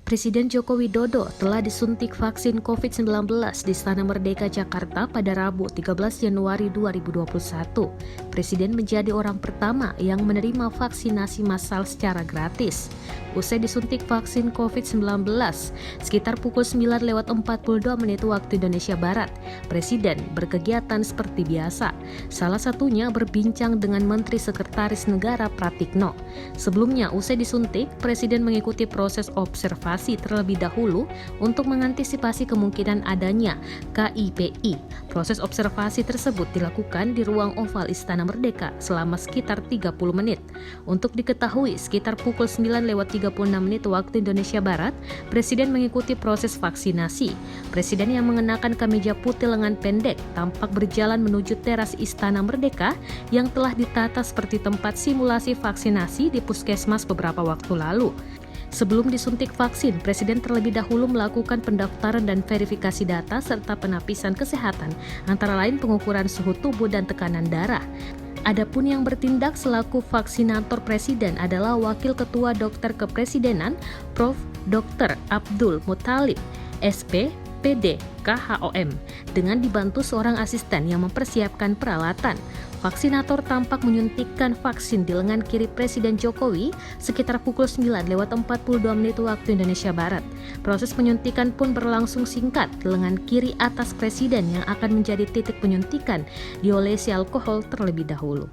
Presiden Joko Widodo telah disuntik vaksin COVID-19 di Istana Merdeka Jakarta pada Rabu 13 Januari 2021. Presiden menjadi orang pertama yang menerima vaksinasi massal secara gratis. Usai disuntik vaksin COVID-19 sekitar pukul 9:42 waktu Indonesia Barat, Presiden berkegiatan seperti biasa. Salah satunya berbincang dengan Menteri Sekretaris Negara Pratikno. Sebelumnya, usai disuntik, Presiden mengikuti proses observasi terlebih dahulu untuk mengantisipasi kemungkinan adanya KIPI. Proses observasi tersebut dilakukan di ruang oval Istana Merdeka selama sekitar 30 menit. Untuk diketahui, sekitar pukul 9:36 waktu Indonesia Barat, Presiden mengikuti proses vaksinasi. Presiden yang mengenakan kemeja putih lengan pendek tampak berjalan menuju teras Istana Merdeka yang telah ditata seperti tempat simulasi vaksinasi di puskesmas beberapa waktu lalu. Sebelum disuntik vaksin, Presiden terlebih dahulu melakukan pendaftaran dan verifikasi data serta penapisan kesehatan, antara lain pengukuran suhu tubuh dan tekanan darah. Adapun yang bertindak selaku vaksinator Presiden adalah Wakil Ketua Dokter Kepresidenan, Prof. Dr. Abdul Muthalib, SP, PD, KHOM, dengan dibantu seorang asisten yang mempersiapkan peralatan. Vaksinator tampak menyuntikkan vaksin di lengan kiri Presiden Jokowi sekitar pukul 9:42 waktu Indonesia Barat. Proses penyuntikan pun berlangsung singkat di lengan kiri atas Presiden yang akan menjadi titik penyuntikan diolesi alkohol terlebih dahulu.